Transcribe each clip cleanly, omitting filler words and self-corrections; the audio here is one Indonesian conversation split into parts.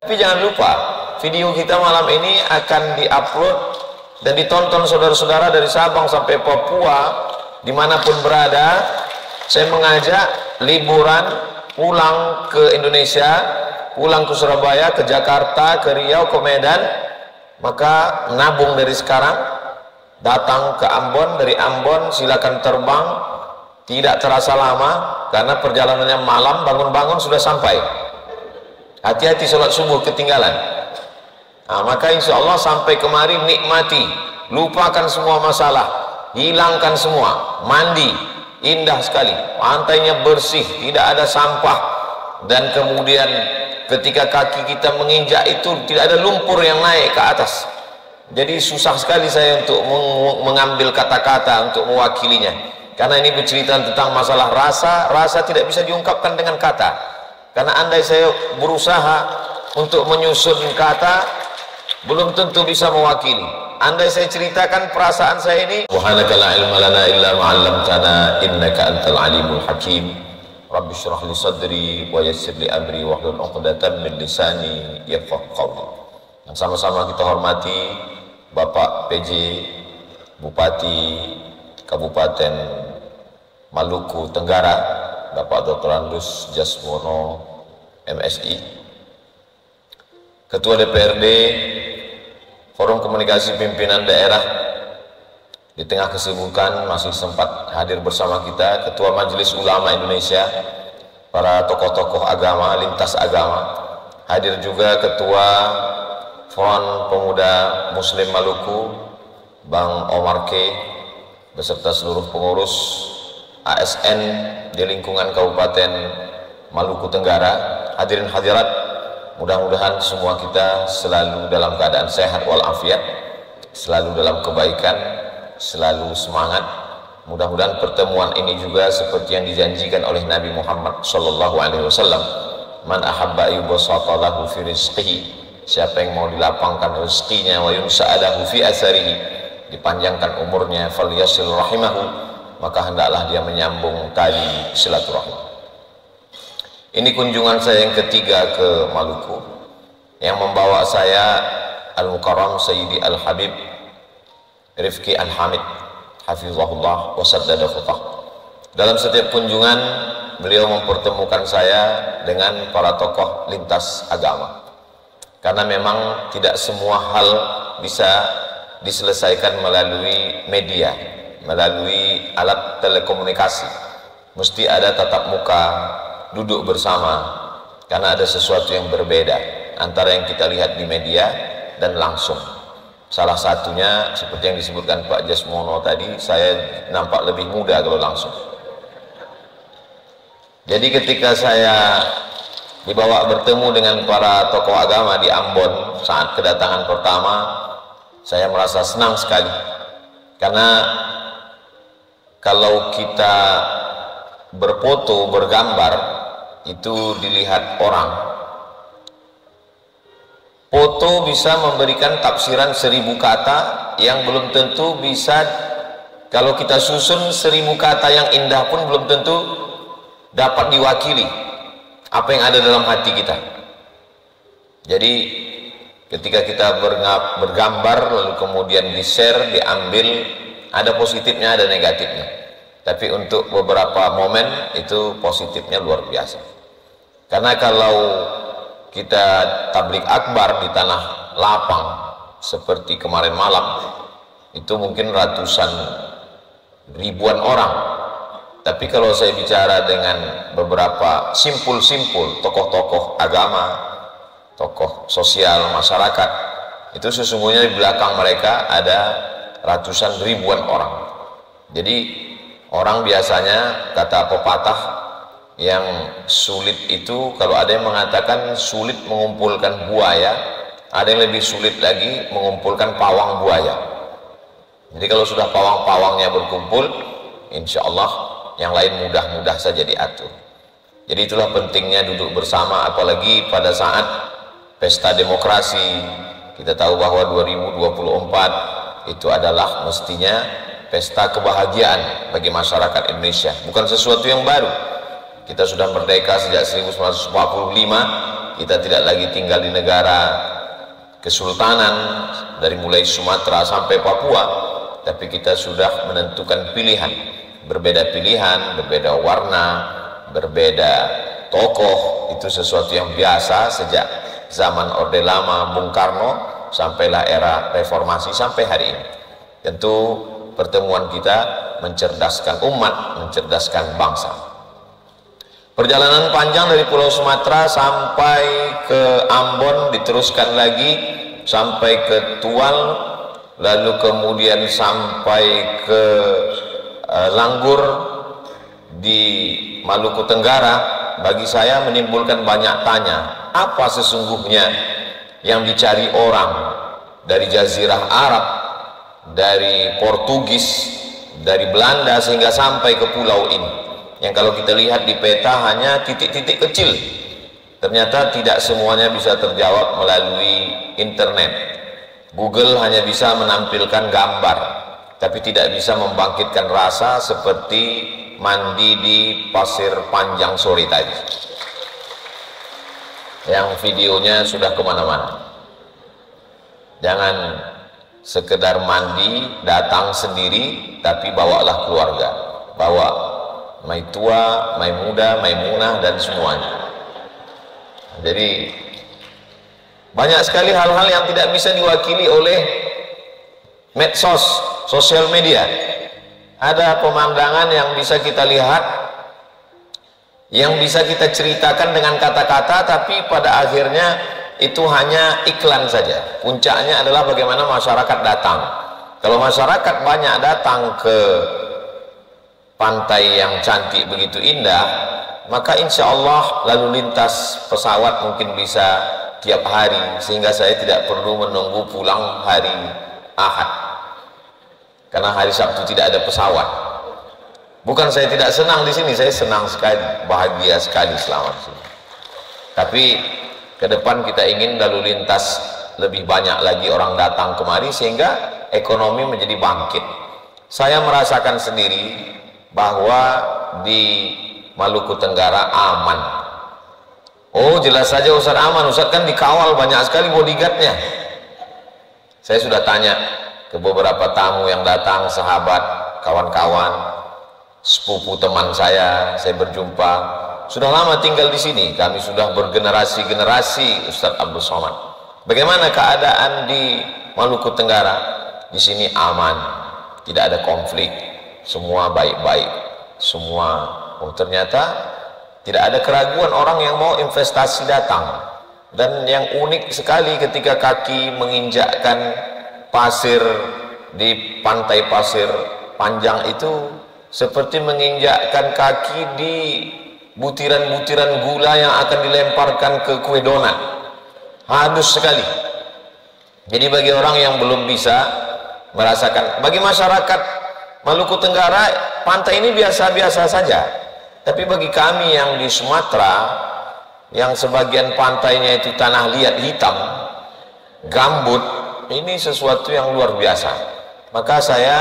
Tapi jangan lupa, video kita malam ini akan diupload dan ditonton saudara-saudara dari Sabang sampai Papua, dimanapun berada. Saya mengajak liburan pulang ke Indonesia, pulang ke Surabaya, ke Jakarta, ke Riau, ke Medan. Maka menabung dari sekarang, datang ke Ambon, dari Ambon silakan terbang, tidak terasa lama karena perjalanannya malam, bangun-bangun sudah sampai. Hati-hati sholat subuh ketinggalan. Nah, maka insya Allah sampai kemari nikmati, lupakan semua masalah, hilangkan semua, mandi, indah sekali, pantainya bersih, tidak ada sampah, dan kemudian ketika kaki kita menginjak itu tidak ada lumpur yang naik ke atas. Jadi susah sekali saya untuk mengambil kata-kata untuk mewakilinya, karena ini bercerita tentang masalah rasa. Rasa tidak bisa diungkapkan dengan kata, karena andai saya berusaha untuk menyusun kata, belum tentu bisa mewakili. Andai saya ceritakan perasaan saya ini, subhanaka la ilma lana illa ma 'allamtana innaka antal alimul hakim. Rabbi shrah li sadri wa yassir li amri wahlul 'uqdatam min lisani yafqahu qawli. Yang sama-sama kita hormati Bapak PJ Bupati Kabupaten Maluku Tenggara, Bapak Dr. Andus Jasmono MSI, Ketua DPRD Forum Komunikasi Pimpinan Daerah, di tengah kesibukan masih sempat hadir bersama kita Ketua Majelis Ulama Indonesia, para tokoh-tokoh agama, lintas agama, hadir juga Ketua Front Pemuda Muslim Maluku Bang Omar K, beserta seluruh pengurus ASN di lingkungan Kabupaten Maluku Tenggara. Hadirin hadirat, mudah-mudahan semua kita selalu dalam keadaan sehat walafiat, selalu dalam kebaikan, selalu semangat. Mudah-mudahan pertemuan ini juga seperti yang dijanjikan oleh Nabi Muhammad SAW, man ahabba yubsata lahu fi rizqihi, siapa yang mau dilapangkan rezekinya, wa yunsa'alahu fi asarihi, dipanjangkan umurnya, falyasil rahimahu, maka hendaklah dia menyambung tali silaturahim. Ini kunjungan saya yang ketiga ke Maluku, yang membawa saya Al-Mukarram Sayyidi Al-Habib Rifki Al-Hamid hafizahullah wa saddada khutah. Dalam setiap kunjungan beliau mempertemukan saya dengan para tokoh lintas agama, karena memang tidak semua hal bisa diselesaikan melalui media, melalui alat telekomunikasi. Mesti ada tatap muka, duduk bersama, karena ada sesuatu yang berbeda antara yang kita lihat di media dan langsung. Salah satunya seperti yang disebutkan Pak Jasmono tadi, saya nampak lebih muda kalau langsung. Jadi ketika saya dibawa bertemu dengan para tokoh agama di Ambon saat kedatangan pertama, saya merasa senang sekali, karena kalau kita berfoto, bergambar, itu dilihat orang. Foto bisa memberikan tafsiran 1000 kata yang belum tentu bisa, kalau kita susun 1000 kata yang indah pun belum tentu dapat diwakili apa yang ada dalam hati kita. Jadi ketika kita bergambar lalu kemudian di-share, diambil, ada positifnya, ada negatifnya. Tapi untuk beberapa momen itu positifnya luar biasa. Karena kalau kita tablik akbar di tanah lapang seperti kemarin malam, itu mungkin ratusan ribuan orang. Tapi kalau saya bicara dengan beberapa simpul-simpul tokoh-tokoh agama, tokoh sosial masyarakat, itu sesungguhnya di belakang mereka ada ratusan ribuan orang. Jadi orang biasanya, kata pepatah, yang sulit itu, kalau ada yang mengatakan sulit mengumpulkan buaya, ada yang lebih sulit lagi mengumpulkan pawang buaya. Jadi kalau sudah pawang-pawangnya berkumpul, insya Allah yang lain mudah-mudah saja diatur. Jadi itulah pentingnya duduk bersama, apalagi pada saat pesta demokrasi. Kita tahu bahwa 2024 itu adalah mestinya pesta kebahagiaan bagi masyarakat Indonesia, bukan sesuatu yang baru. Kita sudah merdeka sejak 1945, kita tidak lagi tinggal di negara kesultanan dari mulai Sumatera sampai Papua, tapi kita sudah menentukan pilihan, berbeda pilihan, berbeda warna, berbeda tokoh. Itu sesuatu yang biasa sejak zaman Orde Lama, Bung Karno, sampailah era reformasi sampai hari ini. Tentu pertemuan kita mencerdaskan umat, mencerdaskan bangsa. Perjalanan panjang dari Pulau Sumatera sampai ke Ambon, diteruskan lagi sampai ke Tual, lalu kemudian sampai ke Langgur di Maluku Tenggara, bagi saya menimbulkan banyak tanya, apa sesungguhnya yang dicari orang dari Jazirah Arab, dari Portugis, dari Belanda sehingga sampai ke pulau ini, yang kalau kita lihat di peta hanya titik-titik kecil. Ternyata tidak semuanya bisa terjawab melalui internet. Google hanya bisa menampilkan gambar, tapi tidak bisa membangkitkan rasa seperti mandi di pasir panjang sore tadi, yang videonya sudah kemana-mana. Jangan sekedar mandi, datang sendiri, tapi bawalah keluarga, bawa mai tua, mai muda, mai munah, dan semuanya. Jadi banyak sekali hal-hal yang tidak bisa diwakili oleh medsos, sosial media. Ada pemandangan yang bisa kita lihat, yang bisa kita ceritakan dengan kata-kata, tapi pada akhirnya itu hanya iklan saja. Puncaknya adalah bagaimana masyarakat datang. Kalau masyarakat banyak datang ke pantai yang cantik begitu indah, maka insya Allah lalu lintas pesawat mungkin bisa tiap hari, sehingga saya tidak perlu menunggu pulang hari Ahad, karena hari Sabtu tidak ada pesawat. Bukan saya tidak senang di sini, saya senang sekali, bahagia sekali selama di sini. Tapi ke depan kita ingin lalu lintas lebih banyak lagi orang datang kemari, sehingga ekonomi menjadi bangkit. Saya merasakan sendiri bahwa di Maluku Tenggara aman. Oh, jelas saja Ustaz aman. Ustaz kan dikawal banyak sekali bodyguardnya. Saya sudah tanya ke beberapa tamu yang datang, sahabat, kawan-kawan, sepupu teman saya berjumpa. Sudah lama tinggal di sini, kami sudah bergenerasi-generasi, Ustaz Abdul Somad. Bagaimana keadaan di Maluku Tenggara? Di sini aman, tidak ada konflik, semua baik-baik, semua. Oh, ternyata tidak ada keraguan orang yang mau investasi datang. Dan yang unik sekali ketika kaki menginjakkan pasir di pantai pasir panjang itu, seperti menginjakkan kaki di butiran-butiran gula yang akan dilemparkan ke kue donat. Halus sekali. Jadi bagi orang yang belum bisa merasakan, bagi masyarakat Maluku Tenggara, pantai ini biasa-biasa saja. Tapi bagi kami yang di Sumatera, yang sebagian pantainya itu tanah liat hitam, gambut, ini sesuatu yang luar biasa. Maka saya,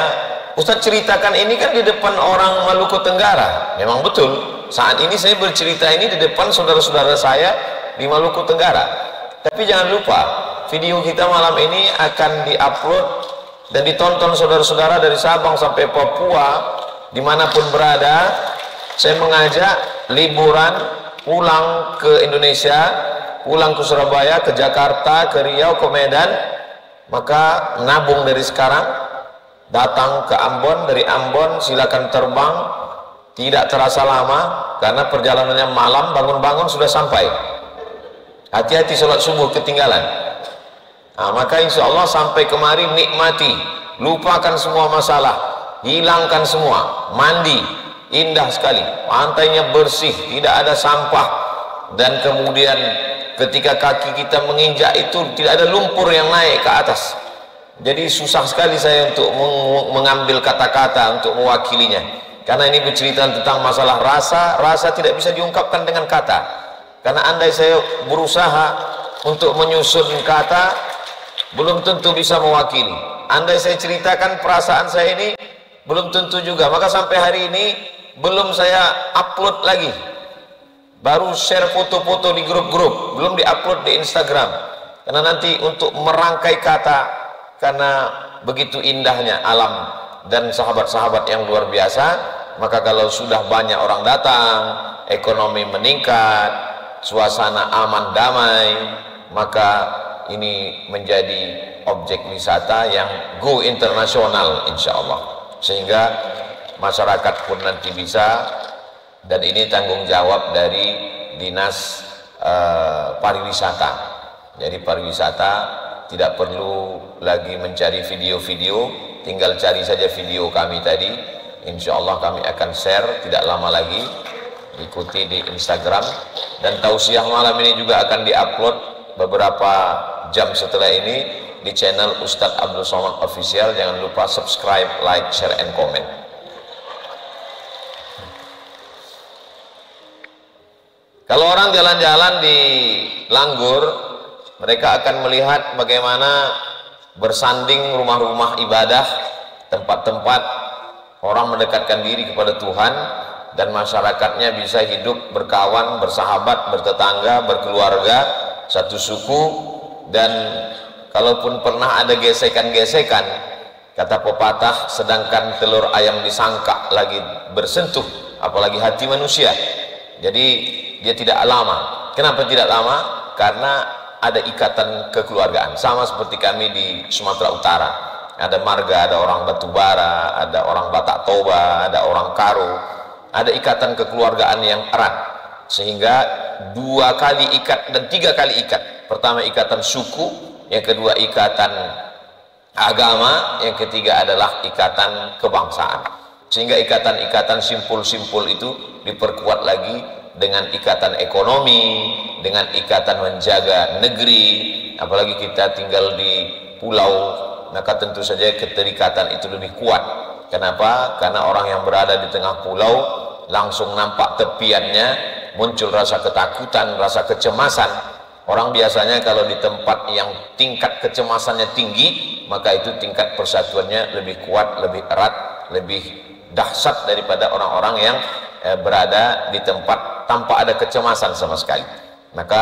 Ustaz ceritakan ini kan di depan orang Maluku Tenggara. Memang betul, saat ini saya bercerita ini di depan saudara-saudara saya di Maluku Tenggara. Tapi jangan lupa, video kita malam ini akan diupload dan ditonton saudara-saudara dari Sabang sampai Papua, dimanapun berada. Saya mengajak liburan pulang ke Indonesia, pulang ke Surabaya, ke Jakarta, ke Riau, ke Medan, maka menabung dari sekarang, datang ke Ambon, dari Ambon silakan terbang, tidak terasa lama, karena perjalanannya malam, bangun-bangun sudah sampai. Hati-hati sholat subuh ketinggalan. Nah, maka insya Allah sampai kemari nikmati, lupakan semua masalah, hilangkan semua, mandi, indah sekali, pantainya bersih, tidak ada sampah, dan kemudian ketika kaki kita menginjak itu tidak ada lumpur yang naik ke atas. Jadi susah sekali saya untuk mengambil kata-kata untuk mewakilinya, karena ini bercerita tentang masalah rasa. Rasa tidak bisa diungkapkan dengan kata, karena andai saya berusaha untuk menyusun kata, belum tentu bisa mewakili. Andai saya ceritakan perasaan saya ini, belum tentu juga. Maka sampai hari ini belum saya upload lagi baru share foto-foto di grup-grup, belum diupload di Instagram. Karena nanti untuk merangkai kata, karena begitu indahnya alam dan sahabat-sahabat yang luar biasa, maka kalau sudah banyak orang datang, ekonomi meningkat, suasana aman damai, maka ini menjadi objek wisata yang go internasional insya Allah, sehingga masyarakat pun nanti bisa. Dan ini tanggung jawab dari dinas pariwisata. Jadi pariwisata tidak perlu lagi mencari video-video, tinggal cari saja video kami tadi. Insya Allah kami akan share tidak lama lagi, ikuti di Instagram. Dan tausiah malam ini juga akan diupload beberapa jam setelah ini di channel Ustadz Abdul Somad Official. Jangan lupa subscribe, like, share, and comment. Kalau orang jalan-jalan di Langgur, mereka akan melihat bagaimana bersanding rumah-rumah ibadah, tempat-tempat orang mendekatkan diri kepada Tuhan, dan masyarakatnya bisa hidup berkawan, bersahabat, bertetangga, berkeluarga, satu suku. Dan kalaupun pernah ada gesekan-gesekan, kata pepatah, sedangkan telur ayam disangka lagi bersentuh, apalagi hati manusia. Jadi dia tidak lama. Kenapa tidak lama? Karena ada ikatan kekeluargaan. Sama seperti kami di Sumatera Utara, ada marga, ada orang Batubara, ada orang Batak Toba, ada orang Karo, ada ikatan kekeluargaan yang erat, sehingga 2 kali ikat dan 3 kali ikat. Pertama ikatan suku, yang kedua ikatan agama, yang ketiga adalah ikatan kebangsaan. Sehingga ikatan-ikatan simpul-simpul itu diperkuat lagi dengan ikatan ekonomi, dengan ikatan menjaga negeri. Apalagi kita tinggal di pulau, maka tentu saja keterikatan itu lebih kuat. Kenapa? Karena orang yang berada di tengah pulau langsung nampak tepiannya, muncul rasa ketakutan, rasa kecemasan. Orang biasanya kalau di tempat yang tingkat kecemasannya tinggi, maka itu tingkat persatuannya lebih kuat, lebih erat, lebih dahsyat daripada orang-orang yang berada di tempat tanpa ada kecemasan sama sekali. Maka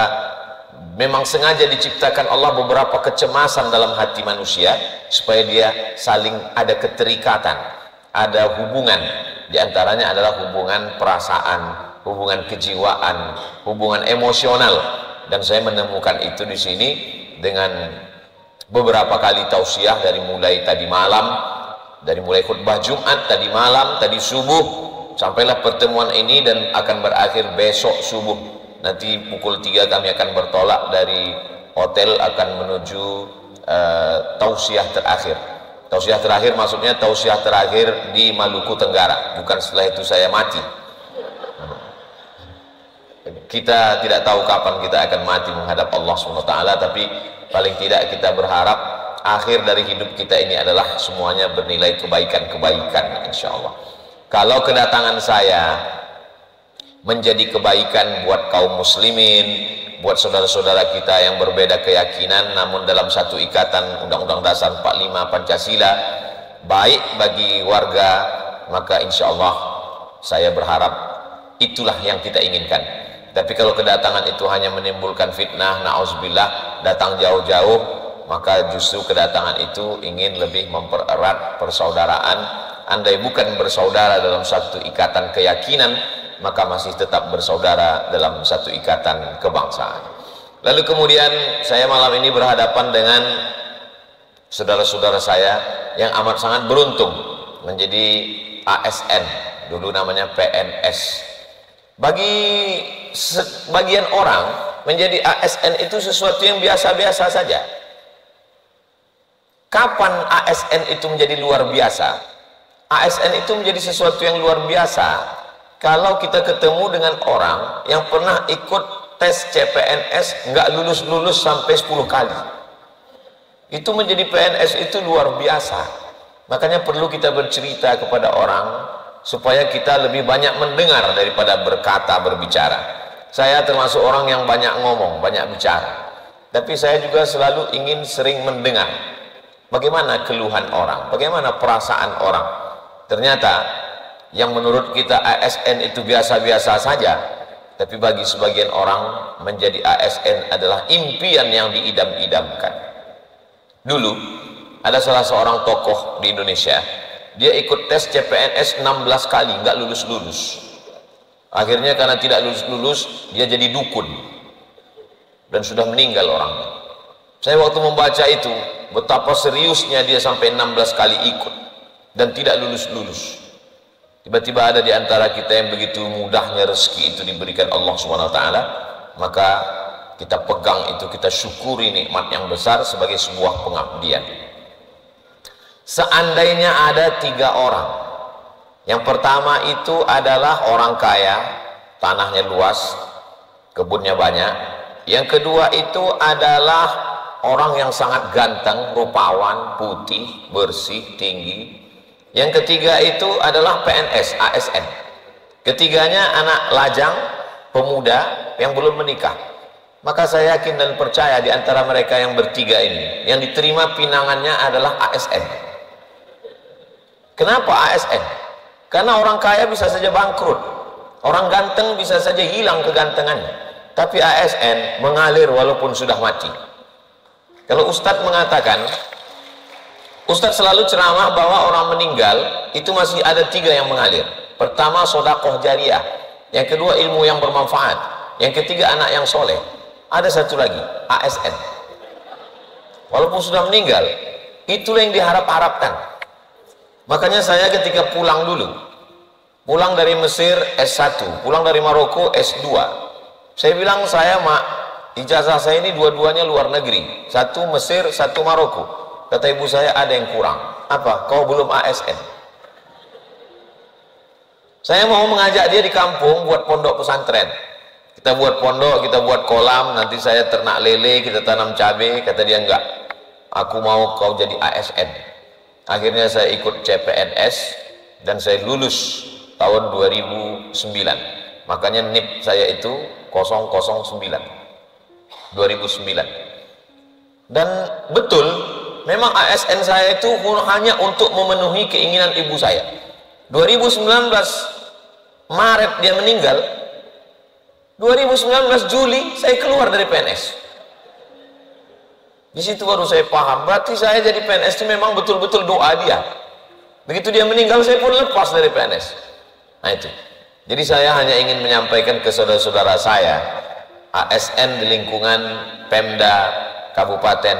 memang sengaja diciptakan Allah beberapa kecemasan dalam hati manusia, supaya dia saling ada keterikatan, ada hubungan. Di antaranya adalah hubungan perasaan, hubungan kejiwaan, hubungan emosional. Dan saya menemukan itu di sini dengan beberapa kali tausiah, dari mulai tadi malam, dari mulai khutbah Jumat tadi malam, tadi subuh, sampailah pertemuan ini, dan akan berakhir besok subuh. Nanti pukul 3 kami akan bertolak dari hotel, akan menuju tausiah terakhir. Tausiah terakhir maksudnya tausiah terakhir di Maluku Tenggara, bukan setelah itu saya mati. Kita tidak tahu kapan kita akan mati menghadap Allah SWT, tapi paling tidak kita berharap akhir dari hidup kita ini adalah semuanya bernilai kebaikan-kebaikan, insya Allah. Kalau kedatangan saya menjadi kebaikan buat kaum muslimin, buat saudara-saudara kita yang berbeda keyakinan namun dalam satu ikatan Undang-Undang Dasar 45 Pancasila, baik bagi warga, maka insya Allah saya berharap itulah yang kita inginkan. Tapi kalau kedatangan itu hanya menimbulkan fitnah, na'udzubillah, datang jauh-jauh, maka justru kedatangan itu ingin lebih mempererat persaudaraan. Andai bukan bersaudara dalam satu ikatan keyakinan, maka masih tetap bersaudara dalam satu ikatan kebangsaan. Lalu kemudian saya malam ini berhadapan dengan saudara-saudara saya yang amat sangat beruntung menjadi ASN, dulu namanya PNS. Bagi sebagian orang menjadi ASN itu sesuatu yang biasa-biasa saja. Kapan ASN itu menjadi luar biasa? ASN itu menjadi sesuatu yang luar biasa kalau kita ketemu dengan orang yang pernah ikut tes CPNS nggak lulus-lulus sampai 10 kali. Itu menjadi PNS itu luar biasa. Makanya perlu kita bercerita kepada orang supaya kita lebih banyak mendengar daripada berkata, berbicara. Saya termasuk orang yang banyak ngomong, banyak bicara, tapi saya juga selalu ingin sering mendengar bagaimana keluhan orang, bagaimana perasaan orang. Ternyata yang menurut kita ASN itu biasa-biasa saja, Tapi bagi sebagian orang menjadi ASN adalah impian yang diidam-idamkan. Dulu ada salah seorang tokoh di Indonesia, dia ikut tes CPNS 16 kali nggak lulus-lulus. Akhirnya karena tidak lulus-lulus dia jadi dukun dan sudah meninggal orangnya. Saya waktu membaca itu betapa seriusnya dia sampai 16 kali ikut dan tidak lulus-lulus. Tiba-tiba ada di antara kita yang begitu mudahnya rezeki itu diberikan Allah Subhanahu wa taala, maka kita pegang itu, kita syukuri nikmat yang besar sebagai sebuah pengabdian. Seandainya ada 3 orang, yang pertama itu adalah orang kaya, tanahnya luas, kebunnya banyak. Yang kedua itu adalah orang yang sangat ganteng, rupawan, putih, bersih, tinggi. Yang ketiga itu adalah PNS, ASN. Ketiganya anak lajang, pemuda yang belum menikah. Maka saya yakin dan percaya di antara mereka yang bertiga ini, yang diterima pinangannya adalah ASN. Kenapa ASN? Karena orang kaya bisa saja bangkrut, orang ganteng bisa saja hilang kegantengannya, tapi ASN mengalir walaupun sudah mati. Kalau Ustadz mengatakan, Ustadz selalu ceramah bahwa orang meninggal itu masih ada 3 yang mengalir. Pertama, sodakoh jariah. Yang kedua, ilmu yang bermanfaat. Yang ketiga, anak yang soleh. Ada satu lagi, ASN. Walaupun sudah meninggal, itulah yang diharap-harapkan. Makanya saya ketika pulang dulu, pulang dari Mesir S1, pulang dari Maroko S2, saya bilang saya ijazah saya ini dua-duanya luar negeri, satu Mesir, satu Maroko. Kata ibu saya, ada yang kurang. Apa? Kau belum ASN. Saya mau mengajak dia di kampung buat pondok pesantren. Kita buat pondok, kita buat kolam, nanti saya ternak lele, kita tanam cabai. Kata dia, enggak, aku mau kau jadi ASN. Akhirnya saya ikut CPNS dan saya lulus tahun 2009. Makanya NIP saya itu 009 2009. Dan betul, memang ASN saya itu hanya untuk memenuhi keinginan ibu saya. 2019 Maret dia meninggal, 2019 Juli saya keluar dari PNS. Di situ baru saya paham, berarti saya jadi PNS itu memang betul-betul doa dia. Begitu dia meninggal, saya pun lepas dari PNS. Nah itu. Jadi saya hanya ingin menyampaikan ke saudara-saudara saya, ASN di lingkungan Pemda Kabupaten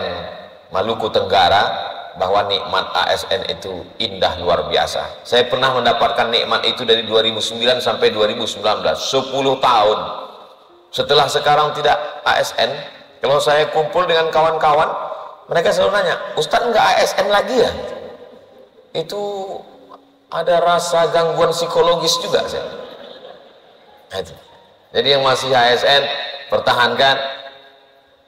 Maluku Tenggara, bahwa nikmat ASN itu indah luar biasa. Saya pernah mendapatkan nikmat itu dari 2009 sampai 2019, 10 tahun. Setelah sekarang tidak ASN, kalau saya kumpul dengan kawan-kawan, mereka selalu nanya, Ustadz nggak ASN lagi ya? Itu ada rasa gangguan psikologis juga saya. Jadi yang masih ASN, pertahankan.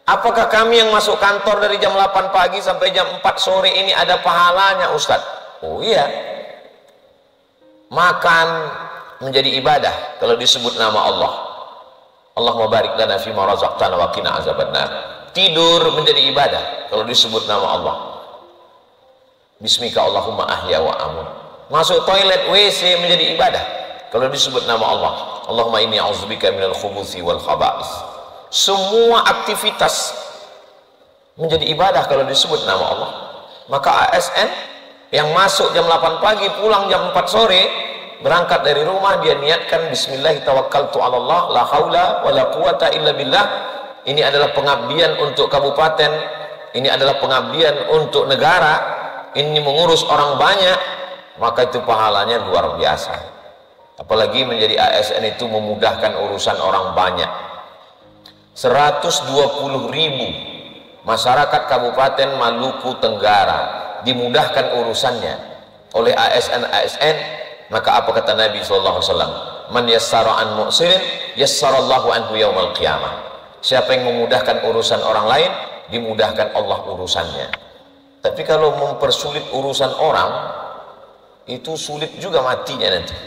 Apakah kami yang masuk kantor dari jam 8 pagi sampai jam 4 sore ini ada pahalanya, Ustadz? Oh iya. Makan menjadi ibadah kalau disebut nama Allah. Allahumma barik lana fima razaqtana wa qina azabannar. Tidur menjadi ibadah kalau disebut nama Allah. Bismika Allahumma ahya wa amun. Masuk toilet WC menjadi ibadah kalau disebut nama Allah. Allahumma inni a'udzubika minal khubuthi wal khaba'is. Semua aktivitas menjadi ibadah kalau disebut nama Allah. Maka ASN yang masuk jam 8 pagi pulang jam 4 sore, berangkat dari rumah dia niatkan bismillah tawakkaltu 'ala Allah la haula wala quwata illa billah. Ini adalah pengabdian untuk kabupaten, ini adalah pengabdian untuk negara, ini mengurus orang banyak, maka itu pahalanya luar biasa. Apalagi menjadi ASN itu memudahkan urusan orang banyak. 120.000 masyarakat Kabupaten Maluku Tenggara dimudahkan urusannya oleh ASN. Maka apa kata Nabi SAW? Man yassara an mu'sirin yassarallahu anhu yaumal qiyamah. Siapa yang memudahkan urusan orang lain, dimudahkan Allah urusannya. Tapi kalau mempersulit urusan orang, itu sulit juga matinya nanti.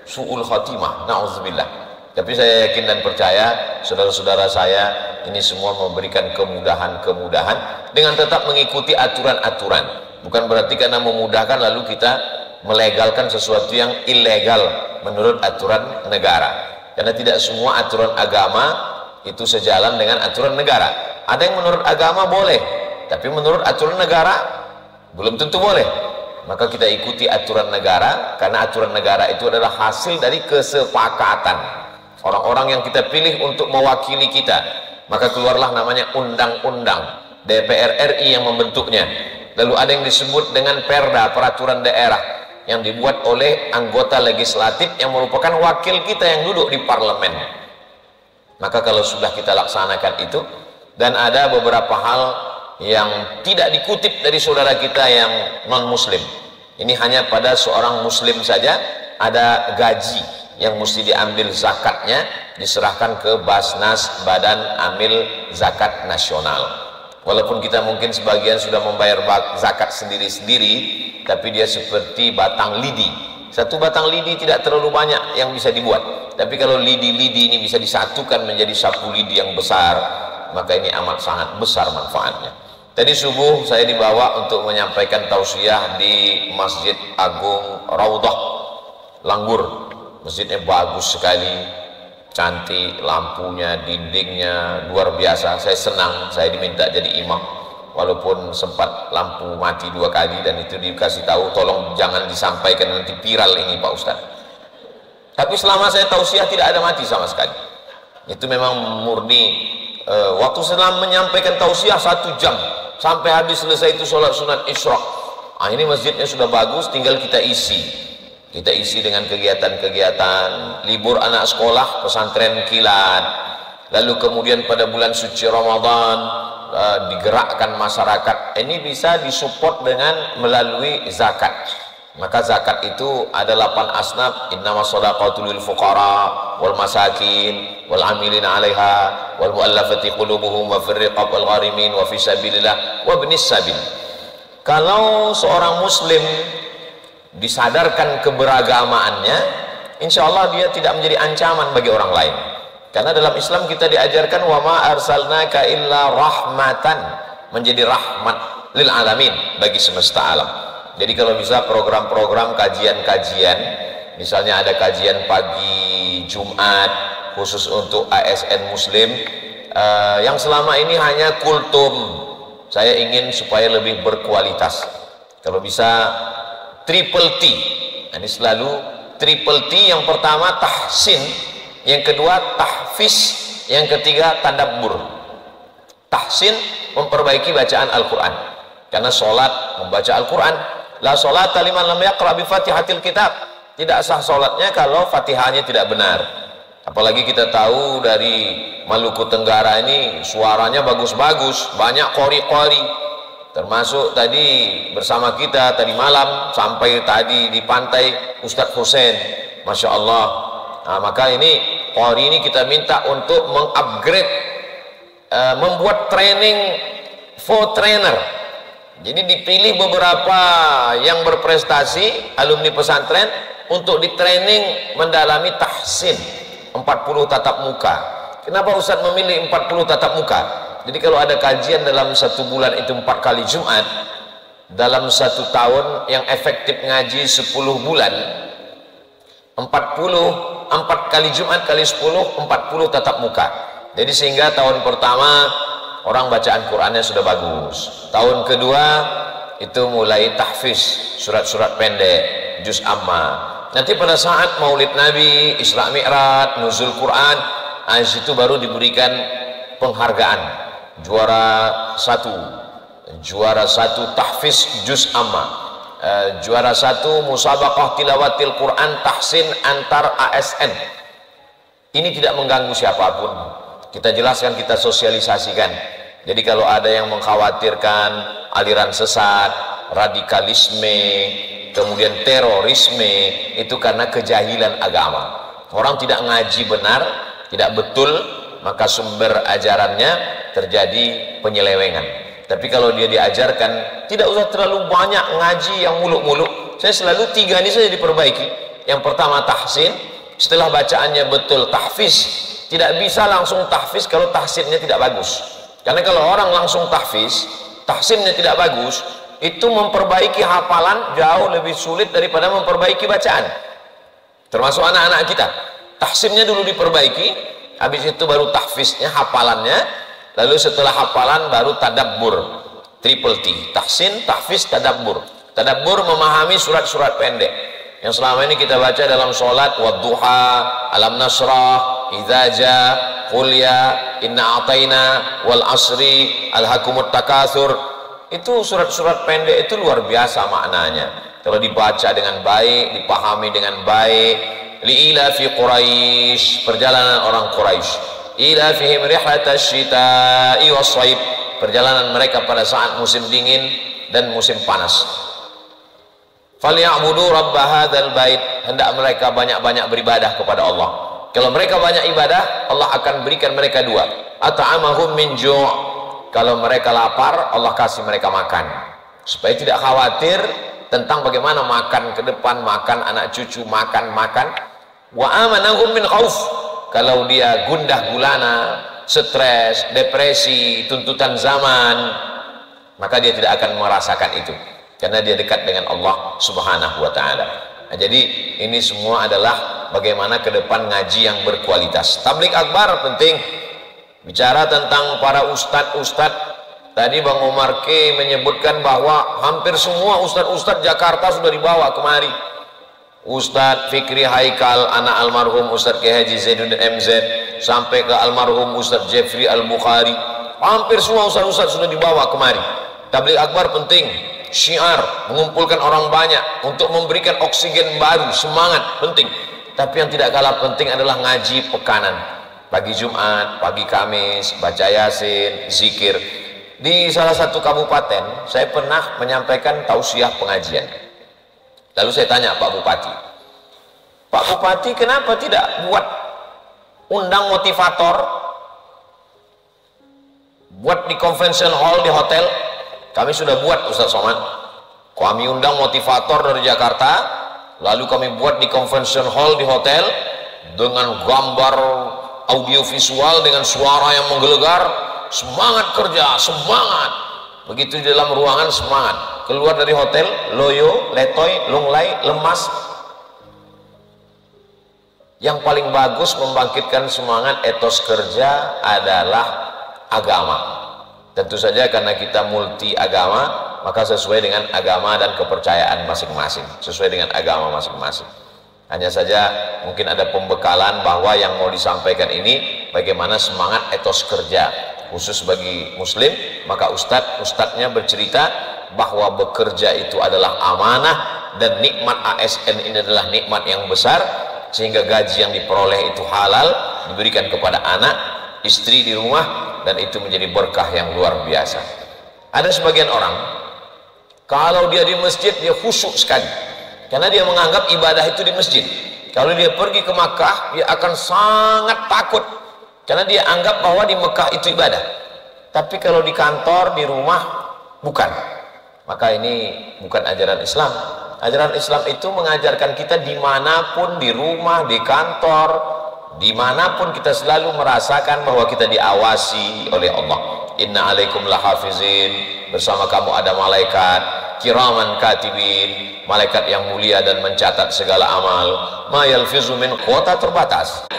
Su'ul khatimah, na'udzubillah. Tapi saya yakin dan percaya saudara-saudara saya ini semua memberikan kemudahan-kemudahan dengan tetap mengikuti aturan-aturan. Bukan berarti karena memudahkan lalu kita melegalkan sesuatu yang ilegal menurut aturan negara. karena tidak semua aturan agama itu sejalan dengan aturan negara. Ada yang menurut agama boleh, tapi menurut aturan negara belum tentu boleh. Maka kita ikuti aturan negara, karena aturan negara itu adalah hasil dari kesepakatan orang-orang yang kita pilih untuk mewakili kita. Maka keluarlah namanya undang-undang, DPR RI yang membentuknya. Lalu ada yang disebut dengan perda, peraturan daerah, yang dibuat oleh anggota legislatif yang merupakan wakil kita yang duduk di parlemen. Maka kalau sudah kita laksanakan itu, dan ada beberapa hal yang tidak dikutip dari saudara kita yang non muslim, ini hanya pada seorang muslim saja, ada gaji yang mesti diambil zakatnya, diserahkan ke Basnas, Badan Amil Zakat Nasional. Walaupun kita mungkin sebagian sudah membayar zakat sendiri-sendiri, tapi dia seperti batang lidi. Satu batang lidi tidak terlalu banyak yang bisa dibuat, tapi kalau lidi-lidi ini bisa disatukan menjadi sapu lidi yang besar, maka ini amat sangat besar manfaatnya. Tadi subuh saya dibawa untuk menyampaikan tausiah di Masjid Agung Raudhah Langgur. Masjidnya bagus sekali, cantik, lampunya, dindingnya luar biasa. Saya senang, saya diminta jadi imam, walaupun sempat lampu mati 2 kali, dan itu dikasih tahu tolong jangan disampaikan, nanti viral ini Pak Ustaz. Tapi selama saya tausiah tidak ada mati sama sekali. Itu memang murni waktu setelah menyampaikan tausiah 1 jam sampai habis selesai itu sholat sunat isyraq. Ini masjidnya sudah bagus, tinggal kita isi dengan kegiatan-kegiatan libur anak sekolah, pesantren kilat. Lalu kemudian pada bulan suci Ramadan digerakkan masyarakat. Ini bisa disupport dengan melalui zakat. Maka zakat itu ada 8 asnaf: innamas shadaqatu lil fuqara wal masakin wal amilin 'alaiha wal mu'allafati qulubuhum wa fir riqab wal gharimin wa fi sabilillah wa ibnis sabil. Kalau seorang muslim disadarkan keberagamaannya, insya Allah dia tidak menjadi ancaman bagi orang lain. Karena dalam Islam kita diajarkan wa ma arsalnaka illa rahmatan, menjadi rahmat lil alamin, bagi semesta alam. Jadi kalau bisa program-program kajian-kajian, misalnya ada kajian pagi Jumat khusus untuk ASN Muslim, yang selama ini hanya kultum, saya ingin supaya lebih berkualitas. Kalau bisa triple T, ini selalu triple T. Yang pertama tahsin, yang kedua tahfiz, yang ketiga tadabbur. Tahsin, memperbaiki bacaan Al-Quran, karena sholat membaca Al-Quran. La sholata liman lam yaqra bi fatihatil kitab, tidak sah sholatnya kalau fatihahnya tidak benar. Apalagi kita tahu dari Maluku Tenggara ini suaranya bagus-bagus, banyak qori-qori, termasuk tadi bersama kita tadi malam sampai tadi di pantai Ustadz Hussein, Masya Allah. Maka ini qori ini kita minta untuk mengupgrade, membuat training for trainer. Jadi dipilih beberapa yang berprestasi, alumni pesantren, untuk di training mendalami tahsin 40 tatap muka. Kenapa Ustadz memilih 40 tatap muka? Jadi kalau ada kajian dalam 1 bulan itu 4 kali Jumat, dalam 1 tahun yang efektif ngaji 10 bulan, 4 kali Jumat kali 10, 40 tatap muka. Jadi sehingga tahun pertama orang bacaan Qur'annya sudah bagus. Tahun kedua itu mulai tahfiz, surat-surat pendek, juz amma. Nanti pada saat Maulid Nabi, Isra Mi'raj, Nuzul Quran, situ baru diberikan penghargaan. Juara 1 tahfiz juz amma, juara 1 musabaqah tilawatil Quran tahsin antar ASN. Ini tidak mengganggu siapapun. Kita jelaskan, kita sosialisasikan. Jadi kalau ada yang mengkhawatirkan aliran sesat, radikalisme, kemudian terorisme, itu karena kejahilan agama. Orang tidak ngaji benar, tidak betul, maka sumber ajarannya terjadi penyelewengan. Tapi kalau dia diajarkan, tidak usah terlalu banyak ngaji yang muluk-muluk. Saya selalu 3 ini saja diperbaiki. Yang pertama tahsin, setelah bacaannya betul tahfiz. Tidak bisa langsung tahfiz kalau tahsinnya tidak bagus. Karena kalau orang langsung tahfiz, tahsinnya tidak bagus, itu memperbaiki hafalan jauh lebih sulit daripada memperbaiki bacaan. Termasuk anak-anak kita. tahsinnya dulu diperbaiki, habis itu baru tahfiznya, hafalannya, lalu setelah hafalan baru tadabbur, triple T, tahsin, tahfiz, tadabbur. Tadabbur memahami surat-surat pendek yang selama ini kita baca dalam sholat, wadduha, alam nasrah, idza jaa, qul ya, inna a'taina, wal asri, alhaqumut takatsur. Itu surat-surat pendek itu luar biasa maknanya. Kalau dibaca dengan baik, dipahami dengan baik. Li'ila fi Quraisy, perjalanan orang Quraisy. Ila fihim rihlatasy syita'i was-shaib, perjalanan mereka pada saat musim dingin dan musim panas. Falyabudu rabb hadzal bait, hendak mereka banyak-banyak beribadah kepada Allah. Kalau mereka banyak ibadah, Allah akan berikan mereka dua. At'amahum min ju', kalau mereka lapar, Allah kasih mereka makan. Supaya tidak khawatir tentang bagaimana makan ke depan, makan anak cucu, makan. Wa amanahum min khauf, kalau dia gundah gulana, stres, depresi, tuntutan zaman, maka dia tidak akan merasakan itu, karena dia dekat dengan Allah Subhanahu wa ta'ala. Nah, jadi ini semua adalah bagaimana ke depan ngaji yang berkualitas. Tabligh akbar penting. Bicara tentang para ustadz, tadi Bang Omar K menyebutkan bahwa hampir semua ustadz Jakarta sudah dibawa kemari. Ustadz Fikri Haikal, anak almarhum Ustadz Kiai Haji Zainuddin MZ, sampai ke almarhum Ustadz Jeffrey Al-Bukhari, hampir semua ustadz sudah dibawa kemari. Tabligh akbar penting, syiar, mengumpulkan orang banyak untuk memberikan oksigen baru, semangat penting. Tapi yang tidak kalah penting adalah ngaji pekanan, pagi Jumat, pagi Kamis, baca Yasin, zikir. Di salah satu kabupaten saya pernah menyampaikan tausiah pengajian. Lalu saya tanya Pak Bupati, kenapa tidak buat undang motivator, buat di convention hall di hotel? Kami sudah buat, Ustaz Somad. Kami undang motivator dari Jakarta, lalu kami buat di convention hall di hotel dengan gambar audio visual, dengan suara yang menggelegar. Semangat kerja, semangat. Begitu di dalam ruangan semangat. Keluar dari hotel, loyo, letoy, lunglai, lemas. Yang paling bagus membangkitkan semangat etos kerja adalah agama. Tentu saja karena kita multi agama, maka sesuai dengan agama dan kepercayaan masing-masing, sesuai dengan agama masing-masing. Hanya saja mungkin ada pembekalan bahwa yang mau disampaikan ini bagaimana semangat etos kerja khusus bagi muslim. Maka ustadznya bercerita bahwa bekerja itu adalah amanah, dan nikmat ASN ini adalah nikmat yang besar, sehingga gaji yang diperoleh itu halal, diberikan kepada anak, istri di rumah, dan itu menjadi berkah yang luar biasa. Ada sebagian orang, kalau dia di masjid dia khusyuk sekali, karena dia menganggap ibadah itu di masjid. Kalau dia pergi ke Makkah, dia akan sangat takut, karena dia anggap bahwa di Mekah itu ibadah. Tapi kalau di kantor, di rumah, bukan. Maka ini bukan ajaran Islam. Ajaran Islam itu mengajarkan kita dimanapun, di rumah, di kantor, dimanapun kita selalu merasakan bahwa kita diawasi oleh Allah. Inna alaikum lahafizin, bersama kamu ada malaikat kiraman katibin, malaikat yang mulia dan mencatat segala amal. Ma yalfizu min, kuota terbatas.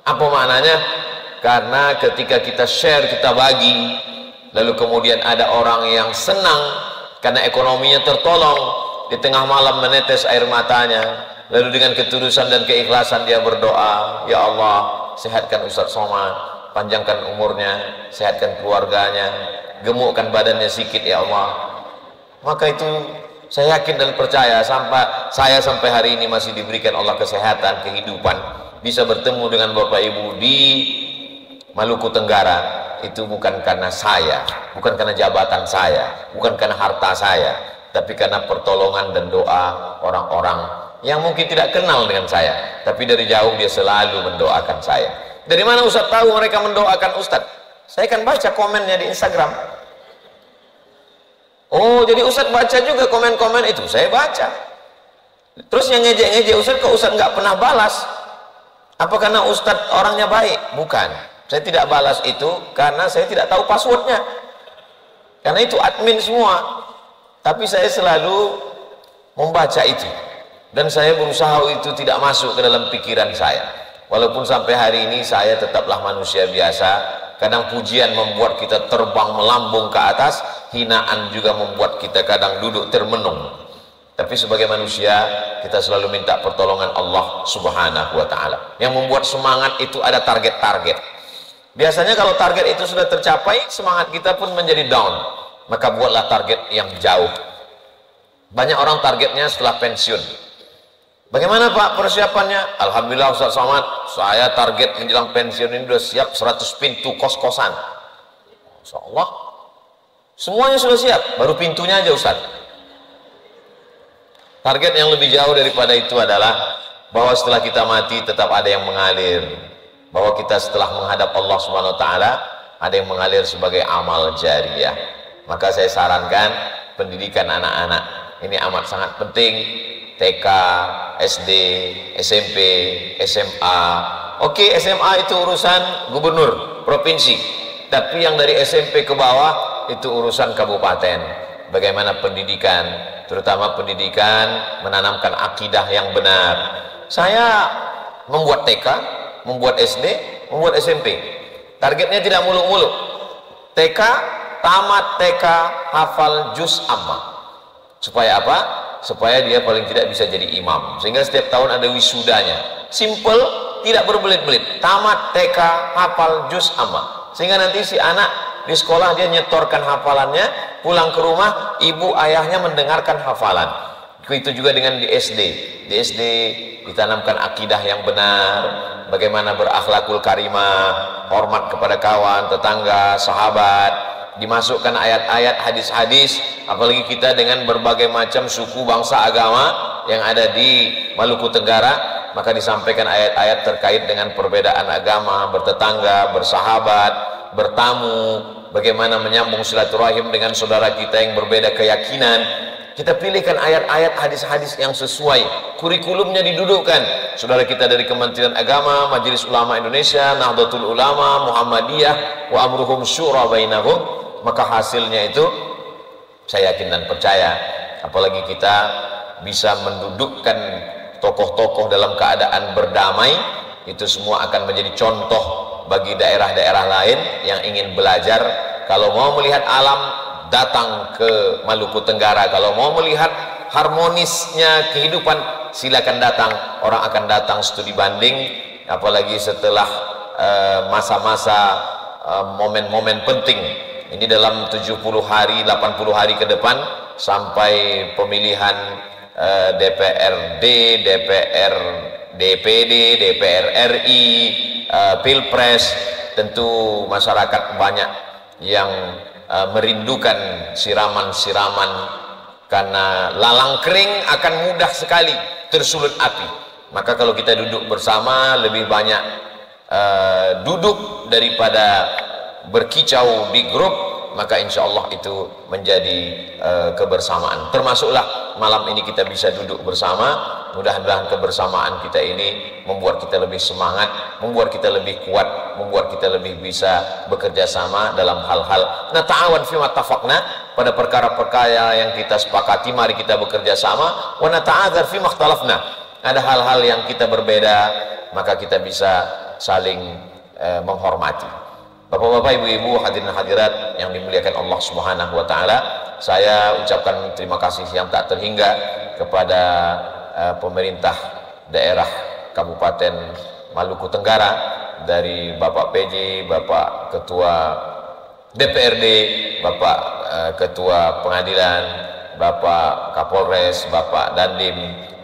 Apa maknanya? Karena ketika kita share, kita bagi, lalu kemudian ada orang yang senang karena ekonominya tertolong, di tengah malam menetes air matanya, lalu dengan ketulusan dan keikhlasan dia berdoa, ya Allah, sehatkan Ustaz Somad, panjangkan umurnya, sehatkan keluarganya, gemukkan badannya sikit ya Allah. Maka itu saya yakin dan percaya, sampai hari ini masih diberikan Allah kesehatan, kehidupan, bisa bertemu dengan Bapak Ibu di Maluku Tenggara. Itu bukan karena saya, bukan karena jabatan saya, bukan karena harta saya, tapi karena pertolongan dan doa orang-orang yang mungkin tidak kenal dengan saya, tapi dari jauh dia selalu mendoakan saya. Dari mana Ustaz tahu mereka mendoakan Ustaz? Saya kan baca komennya di Instagram. Oh, jadi Ustaz baca juga komen-komen itu? Saya baca. Terus yang ngejek-ngejek Ustaz, kok Ustaz nggak pernah balas? Apa karena Ustaz orangnya baik? Bukan. Saya tidak balas itu karena saya tidak tahu passwordnya, karena itu admin semua. Tapi saya selalu membaca itu, dan saya berusaha itu tidak masuk ke dalam pikiran saya. Walaupun sampai hari ini saya tetaplah manusia biasa. Kadang pujian membuat kita terbang melambung ke atas, hinaan juga membuat kita kadang duduk termenung. Tapi sebagai manusia kita selalu minta pertolongan Allah Subhanahu wa ta'ala. Yang membuat semangat itu ada target-target. Biasanya kalau target itu sudah tercapai, semangat kita pun menjadi down. Maka buatlah target yang jauh. Banyak orang targetnya setelah pensiun. Bagaimana Pak persiapannya? Alhamdulillah Ustaz Somad, saya target menjelang pensiun ini sudah siap 100 pintu kos-kosan. Masya Allah, semuanya sudah siap, baru pintunya aja Ustaz. Target yang lebih jauh daripada itu adalah bahwa setelah kita mati tetap ada yang mengalir, bahwa kita setelah menghadap Allah Subhanahu wa ta'ala ada yang mengalir sebagai amal jariyah. Maka saya sarankan pendidikan anak-anak ini amat sangat penting. TK, SD, SMP, SMA. Oke, SMA itu urusan gubernur provinsi, tapi yang dari SMP ke bawah itu urusan kabupaten. Bagaimana pendidikan, terutama pendidikan menanamkan akidah yang benar. Saya membuat TK, membuat SD, membuat SMP. Targetnya tidak muluk-muluk. TK, tamat TK, hafal juz amma. Supaya apa? Supaya dia paling tidak bisa jadi imam, sehingga setiap tahun ada wisudanya. Simple, tidak berbelit-belit. Tamat TK, hafal juz amma, sehingga nanti si anak di sekolah dia nyetorkan hafalannya, pulang ke rumah ibu ayahnya mendengarkan hafalan. Itu juga dengan di SD. Di SD ditanamkan akidah yang benar, bagaimana berakhlakul karimah, hormat kepada kawan, tetangga, sahabat. Dimasukkan ayat-ayat, hadis-hadis, apalagi kita dengan berbagai macam suku, bangsa, agama yang ada di Maluku Tenggara, maka disampaikan ayat-ayat terkait dengan perbedaan agama, bertetangga, bersahabat, bertamu, bagaimana menyambung silaturahim dengan saudara kita yang berbeda keyakinan. Kita pilihkan ayat-ayat, hadis-hadis yang sesuai, kurikulumnya didudukkan. Saudara kita dari Kementerian Agama, Majelis Ulama Indonesia, Nahdlatul Ulama, Muhammadiyah, wa amruhum syura bainahum. Maka hasilnya itu saya yakin dan percaya, apalagi kita bisa mendudukkan tokoh-tokoh dalam keadaan berdamai, itu semua akan menjadi contoh bagi daerah-daerah lain yang ingin belajar. Kalau mau melihat alam, datang ke Maluku Tenggara. Kalau mau melihat harmonisnya kehidupan, silakan datang. Orang akan datang studi banding, apalagi setelah masa-masa momen-momen penting. Ini dalam 70 hari, 80 hari ke depan sampai pemilihan DPRD, DPR, DPD, DPR RI, Pilpres. Tentu masyarakat banyak yang merindukan siraman-siraman, karena lalang kering akan mudah sekali tersulut api. Maka kalau kita duduk bersama, lebih banyak duduk daripada berkicau di grup, maka insya Allah itu menjadi kebersamaan. Termasuklah malam ini kita bisa duduk bersama. Mudah-mudahan kebersamaan kita ini membuat kita lebih semangat, membuat kita lebih kuat, membuat kita lebih bisa bekerja sama dalam hal-hal nata'awan fima tafaqna, pada perkara-perkara yang kita sepakati mari kita bekerja sama, wa nata'adzar fima ikhtalafna. Ada hal-hal yang kita berbeda, maka kita bisa saling menghormati. Bapak-bapak, ibu-ibu, hadirin hadirat yang dimuliakan Allah Subhanahu wa ta'ala, saya ucapkan terima kasih yang tak terhingga kepada pemerintah daerah Kabupaten Maluku Tenggara, dari Bapak PJ, Bapak Ketua DPRD, Bapak Ketua Pengadilan, Bapak Kapolres, Bapak Dandim,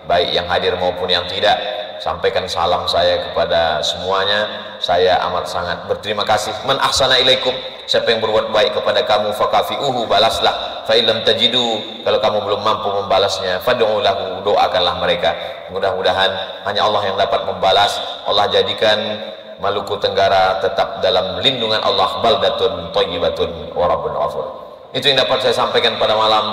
baik yang hadir maupun yang tidak. Sampaikan salam saya kepada semuanya. Saya amat sangat berterima kasih. Man ahsana ilaikum, siapa yang berbuat baik kepada kamu, fakafi'uhu, balaslah. Fa illam tajidu, kalau kamu belum mampu membalasnya, fad'u lahu, doakanlah mereka. Mudah-mudahan hanya Allah yang dapat membalas. Allah jadikan Maluku Tenggara tetap dalam lindungan Allah, baldatun thayyibatun wa rabbun ghafur. Itu yang dapat saya sampaikan pada malam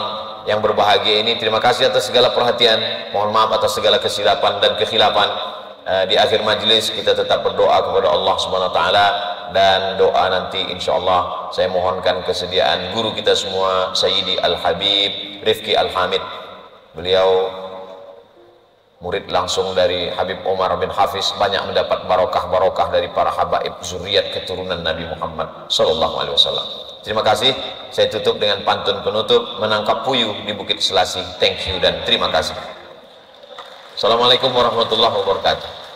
yang berbahagia ini. Terima kasih atas segala perhatian, mohon maaf atas segala kesilapan dan kekhilafan. Di akhir majelis kita tetap berdoa kepada Allah Subhanahu wa taala, dan doa nanti insyaallah saya mohonkan kesediaan guru kita semua, Sayyidi Al Habib Rifki Al Hamid. Beliau murid langsung dari Habib Umar bin Hafiz, banyak mendapat barokah-barokah dari para habaib zuriat keturunan Nabi Muhammad sallallahu alaihi wasallam. Terima kasih. Saya tutup dengan pantun penutup, menangkap puyuh di Bukit Selasih. Thank you dan terima kasih. Assalamualaikum warahmatullahi wabarakatuh.